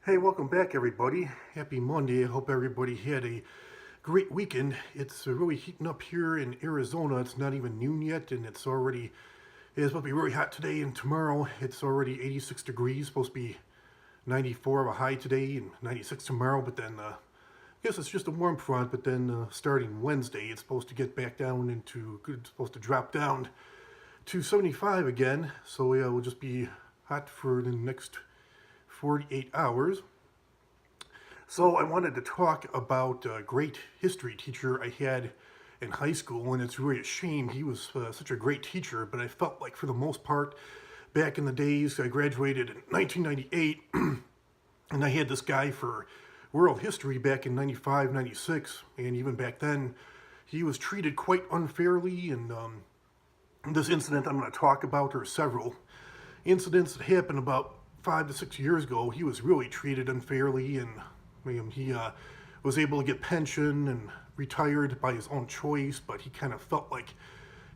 Hey, welcome back, everybody. Happy Monday. I hope everybody had a great weekend. It's really heating up here in Arizona. It's not even noon yet, and it's supposed to be really hot today and tomorrow. It's already 86 degrees, supposed to be 94 of a high today and 96 tomorrow, but then I guess it's just a warm front, but then starting Wednesday, it's supposed to get back down it's supposed to drop down to 75 again. So yeah, we'll just be hot for the next 48 hours. So I wanted to talk about a great history teacher I had in high school, and it's really a shame. He was such a great teacher, but I felt like for the most part, back in the days, I graduated in 1998, and I had this guy for world history back in 95, 96, and even back then, he was treated quite unfairly, and this incident I'm going to talk about, or several incidents that happened about 5 to 6 years ago, he was really treated unfairly, and he was able to get pension and retired by his own choice, but he kind of felt like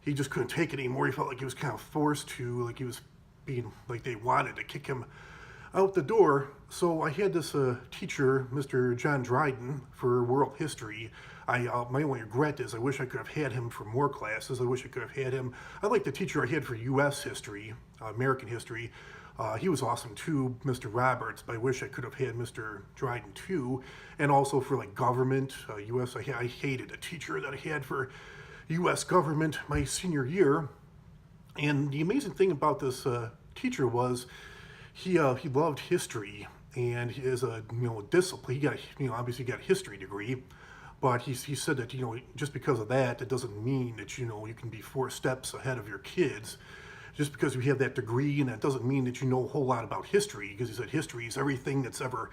he just couldn't take it anymore. He felt like he was kind of forced to, like he was being, like they wanted to kick him out the door. So I had this teacher, Mr. John Dryden, for world history. My only regret is I wish I could have had him for more classes. I wish I could have had him. I like the teacher I had for U.S. history, American history. He was awesome too, Mr. Roberts, but I wish I could have had Mr. Dryden too. And also for like government, U.S., I hated a teacher that I had for U.S. government my senior year. And the amazing thing about this teacher was he loved history, and he is a discipline. He got obviously got a history degree, but he said that just because of that, it doesn't mean that you can be 4 steps ahead of your kids. Just because you have that degree, and that doesn't mean that you know a whole lot about history, because he said history is everything that's ever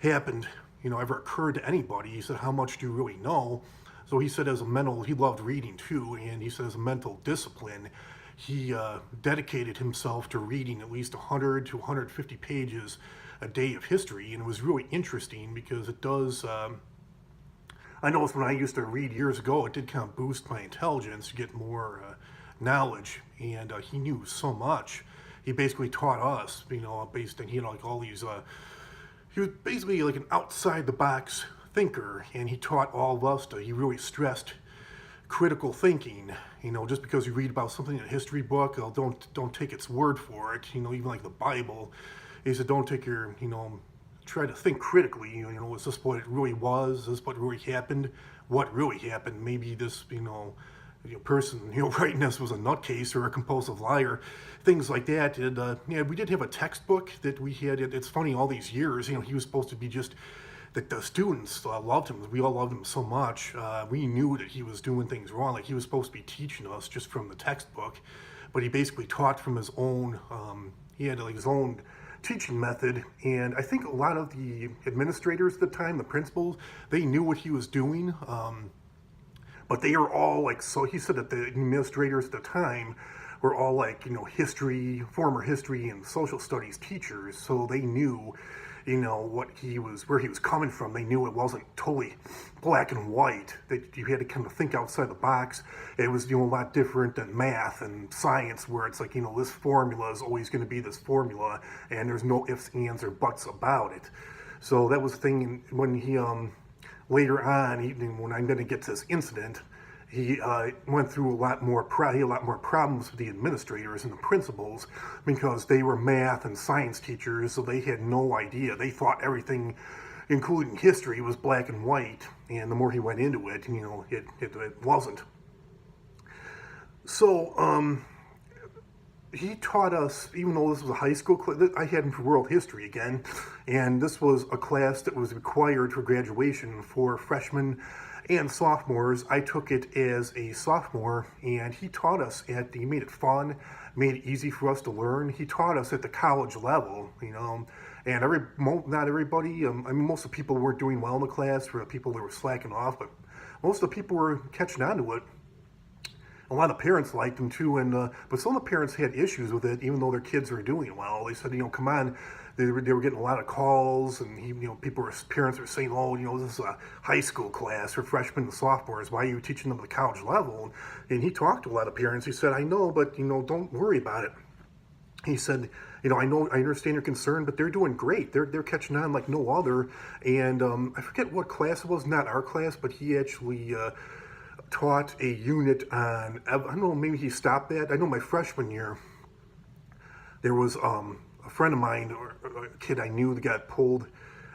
happened, ever occurred to anybody. He said, how much do you really know? So he said he loved reading too, and he said as a mental discipline, he dedicated himself to reading at least 100 to 150 pages a day of history, and it was really interesting because it does, I noticed when I used to read years ago, it did kind of boost my intelligence to get more knowledge, and he knew so much. He basically taught us, based on like all these. He was basically like an outside the box thinker, and he taught all of us he really stressed critical thinking. Just because you read about something in a history book, don't take its word for it. Even like the Bible, he said don't take try to think critically. Is this what it really was? Is this what really happened? What really happened? Maybe this person writing this was a nutcase or a compulsive liar, things like that. And yeah, we did have a textbook that we had. It's funny, all these years, he was supposed to be just that the students loved him. We all loved him so much. We knew that he was doing things wrong. Like he was supposed to be teaching us just from the textbook, but he basically taught from his own. He had like his own teaching method, and I think a lot of the administrators at the time, the principals, they knew what he was doing. But they are all like, so he said that the administrators at the time were all like, former history and social studies teachers. So they knew, where he was coming from. They knew it wasn't totally black and white, that you had to kind of think outside the box. It was, a lot different than math and science, where it's like, this formula is always going to be this formula, and there's no ifs, ands, or buts about it. So that was the thing when he, later on, when I'm going to get to this incident, he went through a lot more problems with the administrators and the principals, because they were math and science teachers, so they had no idea. They thought everything, including history, was black and white, and the more he went into it, it wasn't. So he taught us, even though this was a high school class, I had him for world history again, and this was a class that was required for graduation for freshmen and sophomores. I took it as a sophomore, and he taught us he made it fun, made it easy for us to learn. He taught us at the college level, and not everybody, most of the people weren't doing well in the class, for the people that were slacking off, but most of the people were catching on to it. A lot of parents liked him too, but some of the parents had issues with it, even though their kids were doing well. They said, come on. They were getting a lot of calls, and parents were saying, oh, this is a high school class for freshmen and sophomores. Why are you teaching them at the college level? And he talked to a lot of parents. He said, I know, but don't worry about it. He said, I understand your concern, but they're doing great. They're catching on like no other. And I forget what class it was, not our class, but he actually taught a unit on, I don't know, maybe he stopped that. I know my freshman year, there was a friend of mine, or a kid I knew that got pulled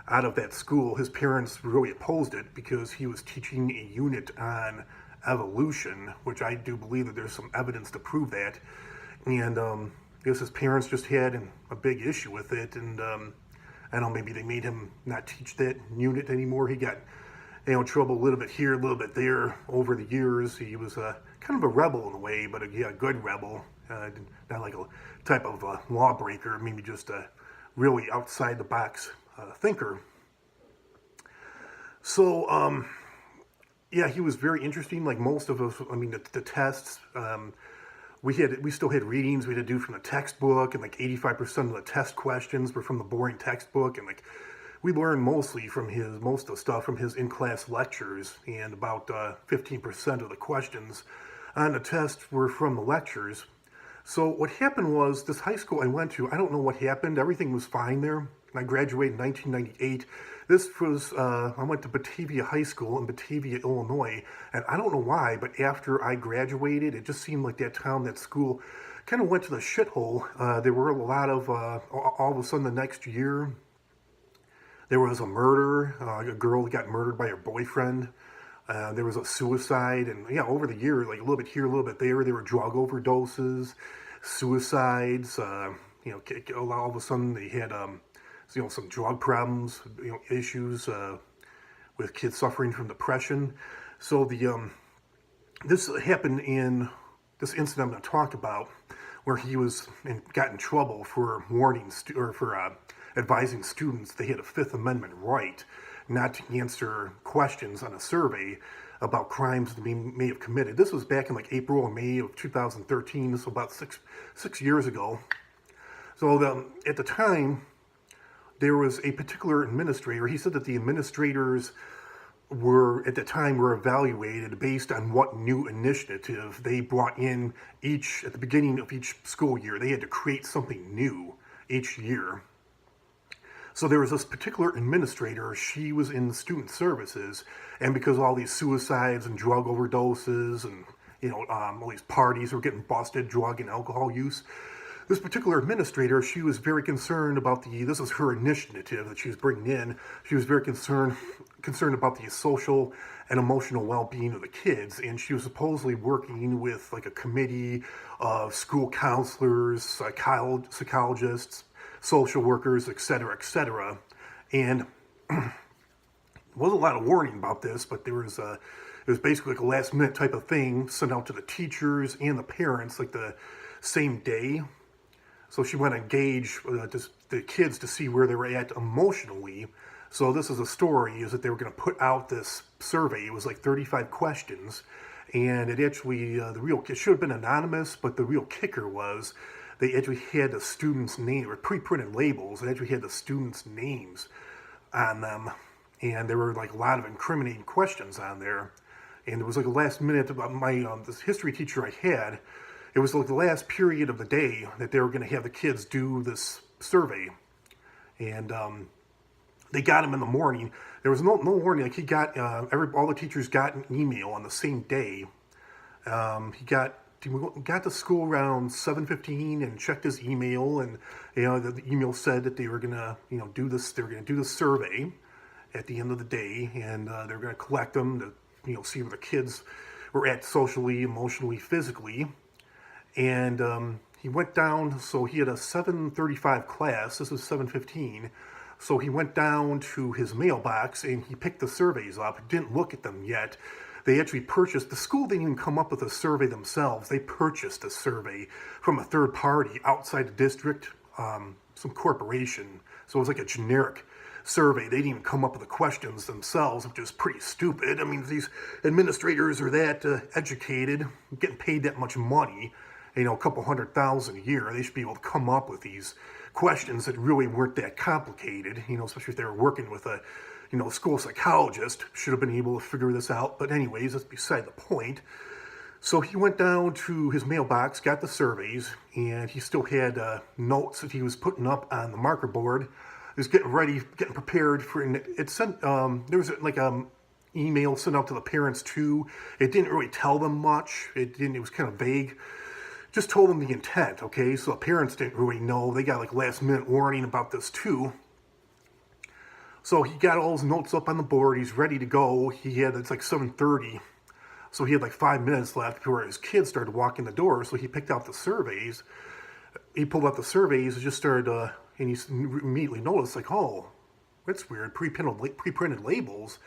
out of that school. His parents really opposed it because he was teaching a unit on evolution, which I do believe that there's some evidence to prove that. And I guess his parents just had a big issue with it, and I don't know, maybe they made him not teach that unit anymore. He got in trouble a little bit here, a little bit there over the years. He was kind of a rebel in a way, but a good rebel, not like a type of lawbreaker, maybe just a really outside the box thinker. So yeah, he was very interesting. Like most of us, I mean, the tests. We still had readings we had to do from the textbook, and like 85% of the test questions were from the boring textbook, and like we learned mostly from most of the stuff from his in-class lectures, and about 15% of the questions on the test were from the lectures. So what happened was, this high school I went to, I don't know what happened, everything was fine there. I graduated in 1998. This was, I went to Batavia High School in Batavia, Illinois, and I don't know why, but after I graduated, it just seemed like that town, that school, kind of went to the shithole. There were a lot of, all of a sudden the next year, there was a murder, a girl got murdered by her boyfriend. There was a suicide, and yeah, over the years, like a little bit here, a little bit there were drug overdoses, suicides, all of a sudden they had, some drug problems, issues with kids suffering from depression. So this happened in this incident I'm going to talk about, where he got in trouble for advising students they had a Fifth Amendment right not to answer questions on a survey about crimes that they may have committed. This was back in like April or May of 2013, so about six years ago. So at the time, there was a particular administrator. He said that the administrators at the time were evaluated based on what new initiative they brought in at the beginning of each school year. They had to create something new each year. So there was this particular administrator. She was in student services, and because all these suicides and drug overdoses and all these parties were getting busted, drug and alcohol use, this particular administrator, she was very concerned about this is her initiative that she was bringing in. She was very concerned about the social and emotional well-being of the kids, and she was supposedly working with like a committee of school counselors, psychologists, social workers, etc., and there wasn't a lot of warning about this, but it was basically like a last-minute type of thing sent out to the teachers and the parents like the same day. So she went to engage the kids to see where they were at emotionally. So this is a story, is that they were going to put out this survey. It was like 35 questions, and it actually, it should have been anonymous, but the real kicker was they actually had the students' name, or pre-printed labels, they actually had the students' names on them, and there were like a lot of incriminating questions on there. And it was like a last minute, this history teacher I had, it was like the last period of the day that they were going to have the kids do this survey. And they got him in the morning. There was no warning. Like he got, all the teachers got an email on the same day. He got to school around 7:15 and checked his email, and the email said that they were going to do this. They were going to do the survey at the end of the day, and they were going to collect them to see where the kids were at socially, emotionally, physically. And he went down, so he had a 7:35 class, this was 7:15, so he went down to his mailbox and he picked the surveys up, didn't look at them yet. They actually the school didn't even come up with a survey themselves, they purchased a survey from a third party outside the district, some corporation, so it was like a generic survey. They didn't even come up with the questions themselves, which is pretty stupid. I mean, these administrators are that educated, getting paid that much money, a couple $100,000 a year, they should be able to come up with these questions that really weren't that complicated, especially if they were working with a, school psychologist, should have been able to figure this out. But anyways, that's beside the point. So he went down to his mailbox, got the surveys, and he still had notes that he was putting up on the marker board. He was getting ready, getting prepared for, and it sent, there was like email sent out to the parents too. It didn't really tell them much. It was kind of vague. Just told them the intent, okay? So the parents didn't really know. They got like last minute warning about this too. So he got all his notes up on the board. He's ready to go. It's like 7:30. So he had like 5 minutes left before his kids started walking the door. So he picked out the surveys. He pulled out the surveys and just started, and he immediately noticed like, oh, that's weird, pre-printed labels.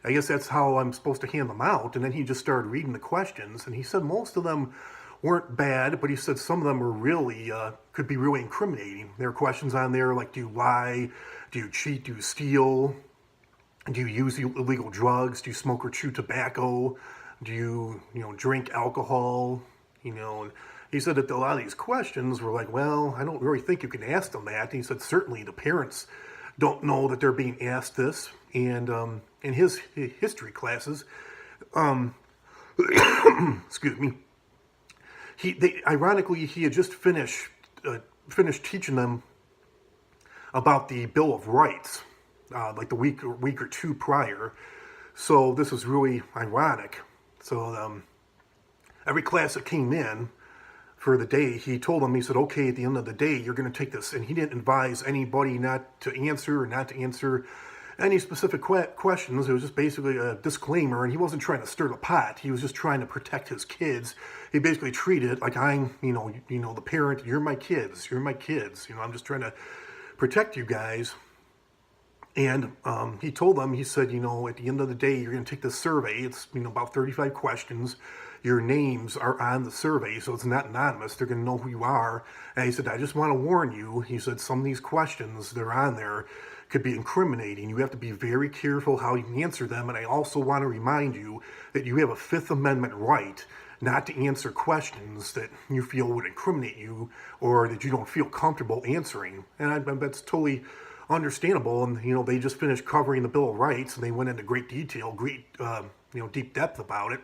I guess that's how I'm supposed to hand them out. And then he just started reading the questions. And he said most of them weren't bad, but he said some of them were really, could be really incriminating. There are questions on there like, do you lie? Do you cheat? Do you steal? Do you use illegal drugs? Do you smoke or chew tobacco? Do you, drink alcohol? And he said that a lot of these questions were like, well, I don't really think you can ask them that. And he said certainly the parents don't know that they're being asked this. And in his history classes, excuse me, ironically, he had just finished teaching them about the Bill of Rights, like the week or two prior. So this was really ironic. So every class that came in for the day, he told them, he said, okay, at the end of the day, you're going to take this. And he didn't advise anybody not to answer any specific questions. It was just basically a disclaimer, and he wasn't trying to stir the pot. He was just trying to protect his kids. He basically treated it like I'm, the parent, you're my kids. I'm just trying to protect you guys. And he told them, he said, at the end of the day, you're going to take this survey. It's, about 35 questions. Your names are on the survey, so it's not anonymous. They're going to know who you are. And he said, I just want to warn you. He said, some of these questions that are on there could be incriminating. You have to be very careful how you answer them. And I also want to remind you that you have a Fifth Amendment right not to answer questions that you feel would incriminate you or that you don't feel comfortable answering. And that's totally understandable. And, they just finished covering the Bill of Rights and they went into great detail, deep depth about it.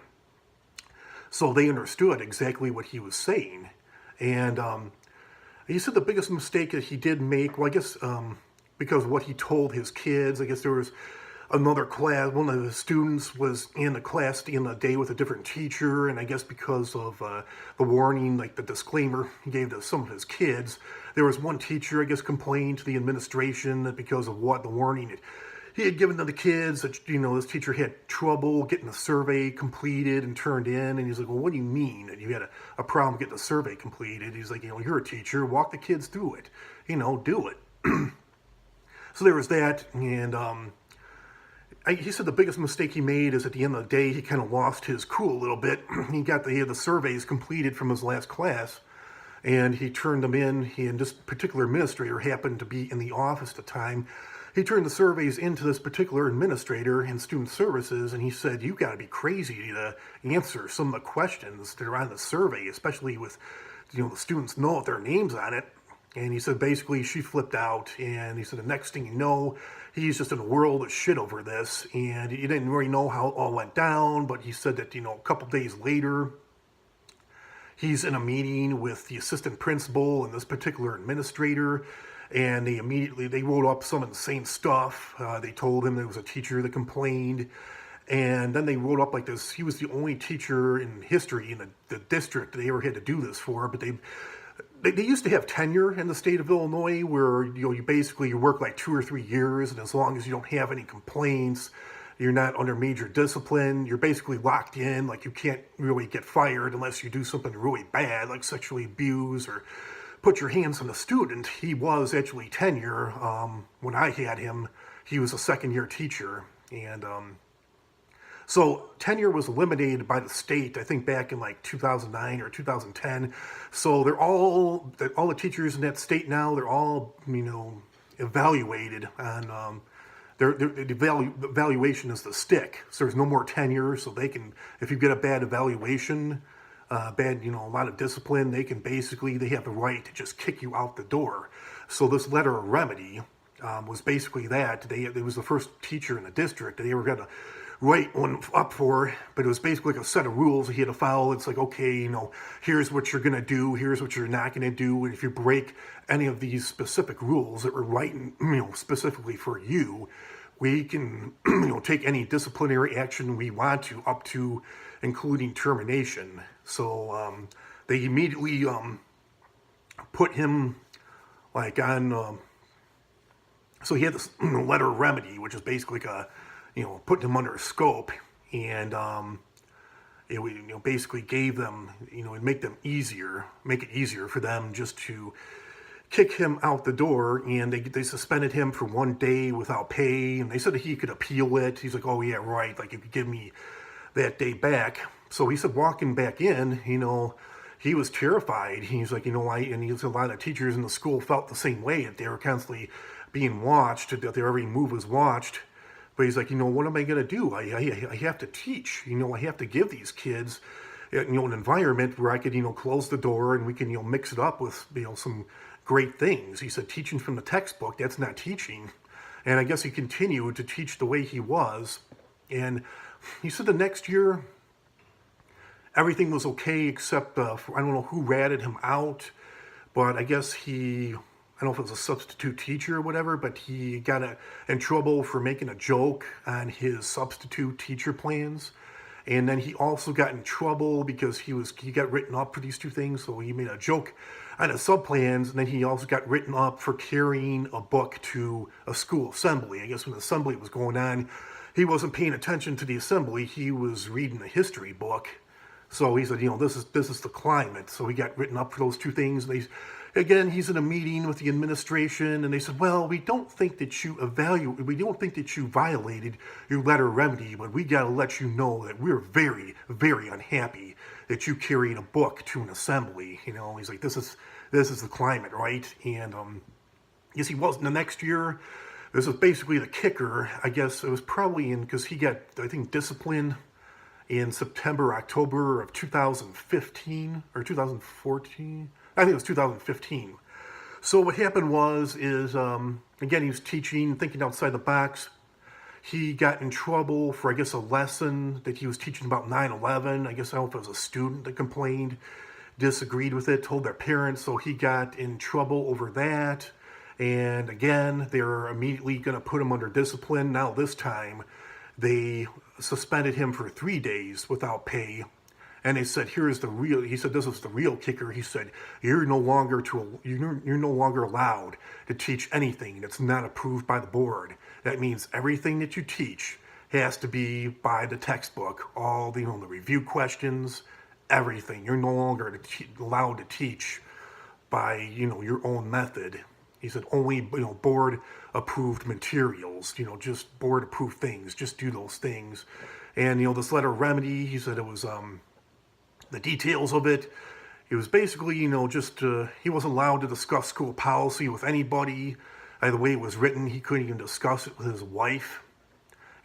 So they understood exactly what he was saying. And he said the biggest mistake that he did make, well, I guess because of what he told his kids, I guess there was another class, one of the students was in the class at the end of the day with a different teacher, and I guess because of the warning, like the disclaimer he gave to some of his kids, there was one teacher, I guess, complained to the administration that because of what the warning he had given to the kids, that, this teacher had trouble getting the survey completed and turned in, and he's like, well, what do you mean that you had a problem getting the survey completed? He's like, you're a teacher, walk the kids through it, do it. So there was that, and he said the biggest mistake he made is at the end of the day, he kind of lost his cool a little bit. He had the surveys completed from his last class, and he turned them in. And this particular administrator happened to be in the office at the time. He turned the surveys into this particular administrator in student services, and he said, you got to be crazy to answer some of the questions that are on the survey, especially with, the students know if their name's on it. And he said, basically, she flipped out, and he said, the next thing you know, he's just in a world of shit over this, and he didn't really know how it all went down, but he said that, a couple days later, he's in a meeting with the assistant principal and this particular administrator, and they wrote up some insane stuff. They told him there was a teacher that complained, and then they wrote up like this. He was the only teacher in history in the district they ever had to do this for, but they used to have tenure in the state of Illinois where, you basically work like 2 or 3 years, and as long as you don't have any complaints, you're not under major discipline, you're basically locked in, like you can't really get fired unless you do something really bad, like sexually abuse or put your hands on a student. He was actually tenure. When I had him, he was a second-year teacher, and so tenure was eliminated by the state, I think back in like 2009 or 2010. So all the teachers in that state now, they're all, evaluated on, the evaluation is the stick. So there's no more tenure. So they can, if you get a bad evaluation, a lot of discipline, they have the right to just kick you out the door. So this letter of remedy was basically that. It was the first teacher in the district. They ever got to write one up for, but it was basically like a set of rules that he had to follow. It's like, okay, here's what you're going to do, here's what you're not going to do, and if you break any of these specific rules that we're writing, specifically for you, we can, take any disciplinary action we want to, up to including termination. So they immediately put him like on. So he had this letter of remedy, which is basically like putting him under a scope, and it basically gave them, it'd make it easier for them just to kick him out the door, and they suspended him for 1 day without pay, and they said that he could appeal it. He's like, oh yeah, right, like you could give me that day back. So he said walking back in, he was terrified. He's like, and he said a lot of teachers in the school felt the same way, that they were constantly being watched, that their every move was watched. But he's like, what am I going to do? I have to teach. I have to give these kids, an environment where I could, close the door and we can, mix it up with, some great things. He said, teaching from the textbook, that's not teaching. And I guess he continued to teach the way he was. And he said the next year, everything was okay except, I don't know who ratted him out, but I guess I don't know if it was a substitute teacher or whatever, but he got in trouble for making a joke on his substitute teacher plans. And then he also got in trouble because he got written up for these two things. So he made a joke on his sub plans, and then he also got written up for carrying a book to a school assembly. I guess when the assembly was going on, he wasn't paying attention to the assembly. He was reading a history book. So he said, this is the climate. So he got written up for those two things. And he's in a meeting with the administration, and they said, well, we don't think that you violated your letter of remedy, but we got to let you know that we're very, very unhappy that you carried a book to an assembly. He's like, this is the climate, right? And yes, he was. The next year, this was basically the kicker. I guess it was probably because he got, I think, disciplined in September, October of 2015 or 2014. I think it was 2015. So what happened is again, he was teaching, thinking outside the box. He got in trouble for, I guess, a lesson that he was teaching about 9/11. I guess, I don't know if it was a student that complained, disagreed with it, told their parents. So he got in trouble over that. And again, they're immediately going to put him under discipline. Now this time, they suspended him for 3 days without pay. And they said, he said, this is the real kicker. He said, you're no longer allowed to teach anything that's not approved by the board. That means everything that you teach has to be by the textbook. All the, the review questions, everything. You're no longer allowed to teach by, your own method. He said, only, board approved materials, just board approved things, just do those things. And, this letter of remedy, he said it was, the details of it, it was basically, he wasn't allowed to discuss school policy with anybody. The way it was written, he couldn't even discuss it with his wife.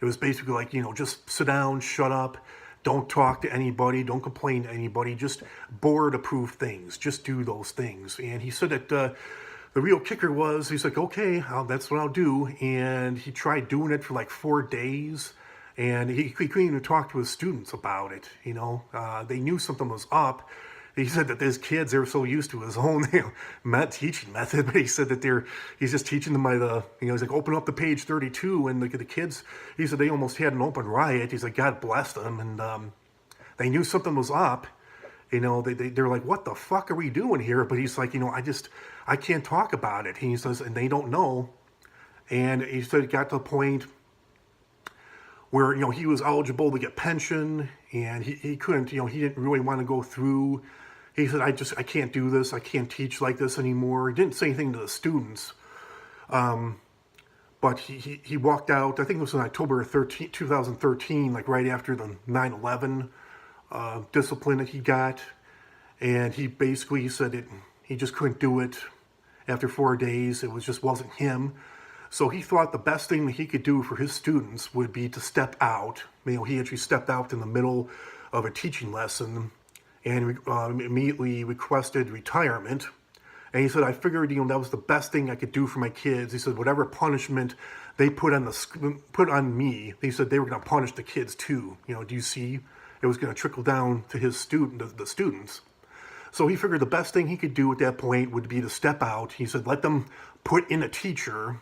It was basically like, just sit down, shut up, don't talk to anybody, don't complain to anybody, just board approved things, just do those things. And he said that the real kicker was, he's like, okay, that's what I'll do. And he tried doing it for like 4 days. And he couldn't even talk to his students about it, They knew something was up. He said that his kids, they were so used to his own teaching method, but he said that he's just teaching them by the, he's like, open up the page 32, and the kids, he said they almost had an open riot. He's like, God bless them, and they knew something was up. They're like, what the fuck are we doing here? But he's like, I can't talk about it. He says, and they don't know. And he said it got to the point where, he was eligible to get pension, and he couldn't, he didn't really want to go through. He said, I can't do this. I can't teach like this anymore. He didn't say anything to the students. But he walked out, I think it was in October 2013, like right after the 9/11 discipline that he got. And he basically said he just couldn't do it after 4 days. It wasn't him. So he thought the best thing that he could do for his students would be to step out. He actually stepped out in the middle of a teaching lesson and immediately requested retirement. And he said, I figured, that was the best thing I could do for my kids. He said, whatever punishment they put on me, he said they were going to punish the kids too. Do you see? It was going to trickle down to the students. So he figured the best thing he could do at that point would be to step out. He said, let them put in a teacher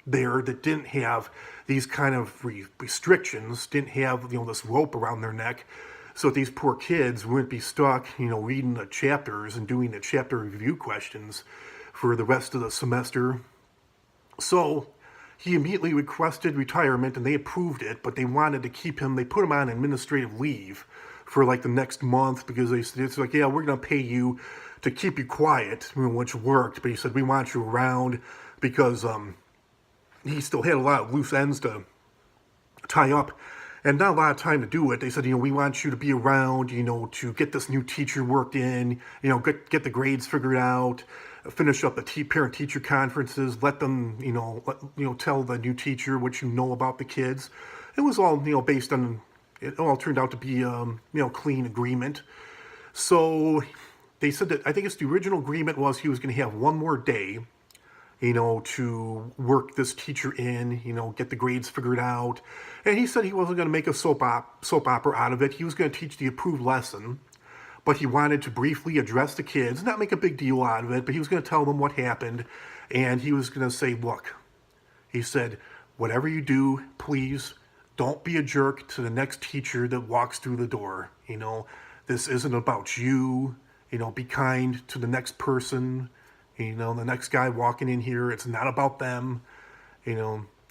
there that didn't have these kind of restrictions, didn't have, this rope around their neck, so that these poor kids wouldn't be stuck, reading the chapters and doing the chapter review questions for the rest of the semester. So he immediately requested retirement, and they approved it, but they wanted to keep him. They put him on administrative leave for like the next month, because it's like, yeah, we're going to pay you to keep you quiet, which worked. But he said, we want you around, because he still had a lot of loose ends to tie up and not a lot of time to do it. They said, we want you to be around, to get this new teacher worked in, get the grades figured out, finish up the parent-teacher conferences, let them, tell the new teacher what you know about the kids. It was all, based on, it all turned out to be, clean agreement. So they said that, I think it's the original agreement was he was going to have one more day, to work this teacher in, get the grades figured out. And he said he wasn't going to make a soap opera out of it. He was going to teach the approved lesson, but he wanted to briefly address the kids, not make a big deal out of it, but he was going to tell them what happened. And he was going to say, look, he said, whatever you do, please don't be a jerk to the next teacher that walks through the door. This isn't about you. Be kind to the next person. The next guy walking in here, it's not about them.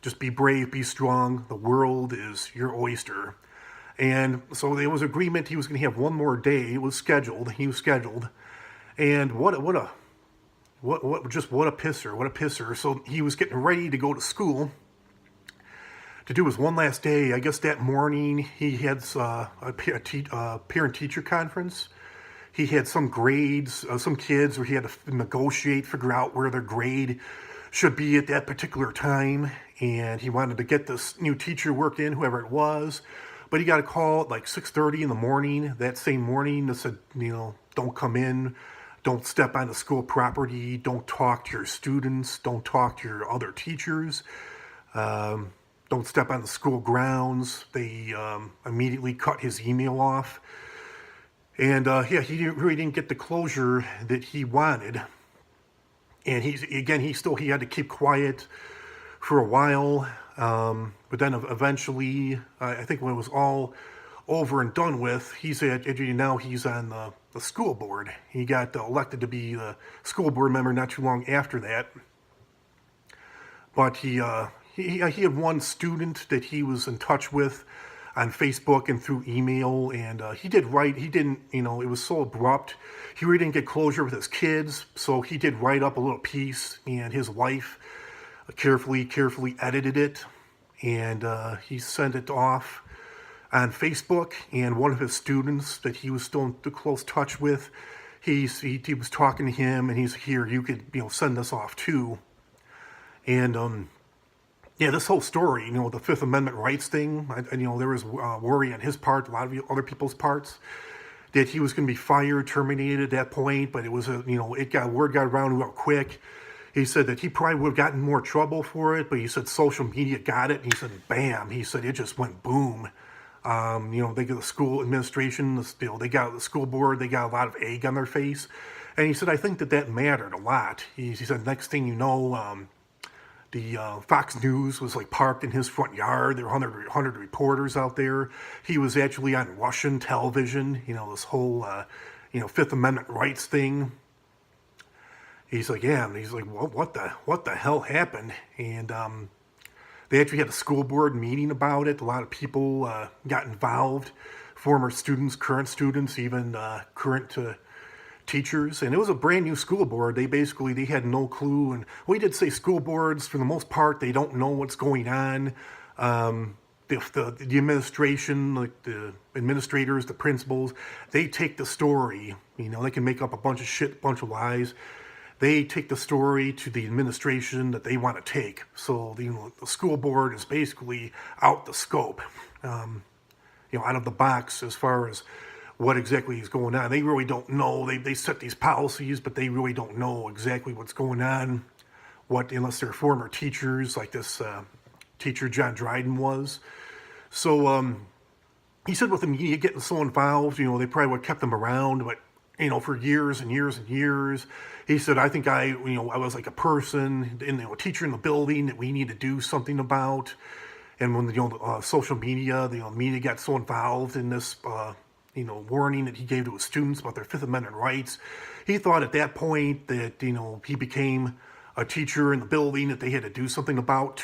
Just be brave, be strong. The world is your oyster. And so there was agreement he was going to have one more day. He was scheduled. And what a pisser. So he was getting ready to go to school to do his one last day. I guess that morning he had a parent-teacher conference. He had some grades, some kids where he had to negotiate, figure out where their grade should be at that particular time. And he wanted to get this new teacher worked in, whoever it was. But he got a call at like 6:30 in the morning, that same morning, that said, don't come in, don't step on the school property, don't talk to your students, don't talk to your other teachers, don't step on the school grounds. They immediately cut his email off. And he really didn't get the closure that he wanted. And he had to keep quiet for a while. But then eventually, I think when it was all over and done with, now he's on the school board. He got elected to be the school board member not too long after that. But he had one student that he was in touch with on Facebook and through email, and he did write. He didn't, it was so abrupt. He really didn't get closure with his kids, so he did write up a little piece, and his wife carefully edited it, and he sent it off on Facebook. And one of his students that he was still in close touch with, he was talking to him, and he's here. You could send this off too, and this whole story, the Fifth Amendment rights thing, there was worry on his part, a lot of other people's parts, that he was going to be fired, terminated at that point. But it was word got around real quick. He said that he probably would have gotten more trouble for it, but he said social media got it, and he said, bam, he said it just went boom. They got the school administration, they got the school board, they got a lot of egg on their face. And he said, I think that mattered a lot. He said, next thing you know, the Fox News was like parked in his front yard. There were 100 reporters out there. He was actually on Russian television, this whole, Fifth Amendment rights thing. He's like, yeah, and he's like, well, what the hell happened? And they actually had a school board meeting about it. A lot of people got involved, former students, current students, even current teachers. And it was a brand new school board. They had no clue. And we did say school boards, for the most part, they don't know what's going on. The administration, like the administrators, the principals, they take the story. They can make up a bunch of shit, a bunch of lies. They take the story to the administration that they want to take. So the school board is basically out the scope, out of the box as far as what exactly is going on. They really don't know. They set these policies, but they really don't know exactly what's going on. Unless they're former teachers, like this teacher John Dryden was. So he said with the media getting so involved, they probably would have kept them around, but for years and years and years. He said, I think I was like a person, a teacher in the building that we need to do something about. And when social media, the media got so involved in this, warning that he gave to his students about their Fifth Amendment rights, he thought at that point that he became a teacher in the building that they had to do something about.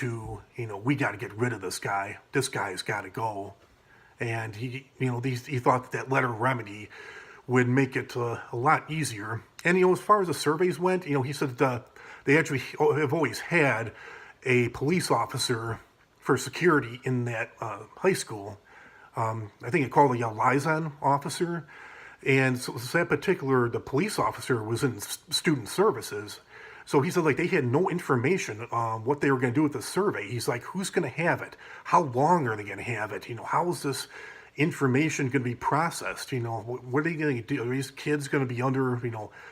We got to get rid of this guy. This guy's got to go. And he thought that letter remedy would make it a lot easier. And as far as the surveys went, he said they actually have always had a police officer for security in that high school. I think it called the liaison officer. And so the police officer was in student services. So he said, they had no information on what they were going to do with the survey. He's like, who's going to have it? How long are they going to have it? How is this information going to be processed? What are they going to do? Are these kids going to be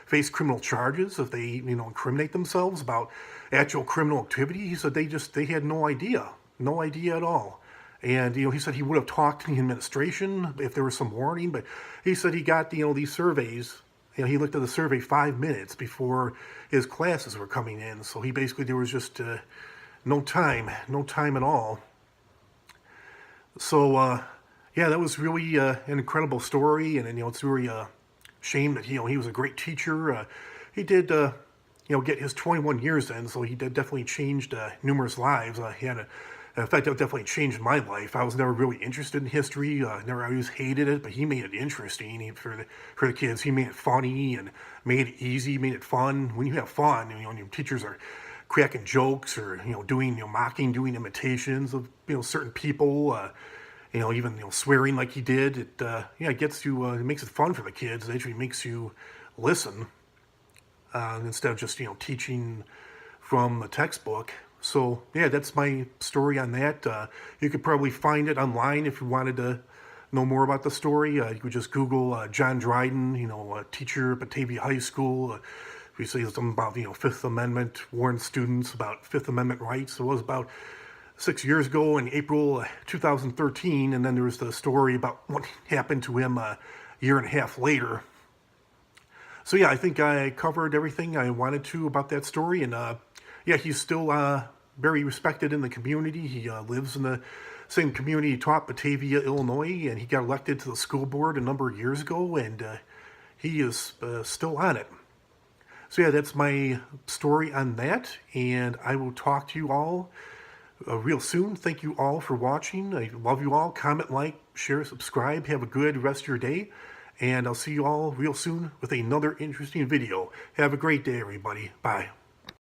face criminal charges if they, incriminate themselves about actual criminal activity? He said they had no idea at all. And, he said he would have talked to the administration if there was some warning, but he said he got, these surveys. He looked at the survey 5 minutes before his classes were coming in. So there was just no time at all. So, that was really an incredible story. And it's really a shame that, he was a great teacher. He did, get his 21 years in. So he definitely changed numerous lives. In fact, it definitely changed my life. I was never really interested in history. I always hated it, but he made it interesting for the kids. He made it funny and made it easy, made it fun. When you have fun, and your teachers are cracking jokes or doing doing imitations of certain people, even swearing like he did. It gets you. It makes it fun for the kids. It actually makes you listen instead of just teaching from the textbook. So, that's my story on that. You could probably find it online if you wanted to know more about the story. You could just Google John Dryden, a teacher at Batavia High School. If you say something about, Fifth Amendment, warn students about Fifth Amendment rights. It was about 6 years ago in April 2013. And then there was the story about what happened to him a year and a half later. So, I think I covered everything I wanted to about that story. And, he's still very respected in the community. He lives in the same community he taught, Batavia, Illinois, and he got elected to the school board a number of years ago, and he is still on it. So that's my story on that, and I will talk to you all real soon. Thank you all for watching. I love you all. Comment, like, share, subscribe. Have a good rest of your day, and I'll see you all real soon with another interesting video. Have a great day, everybody. Bye.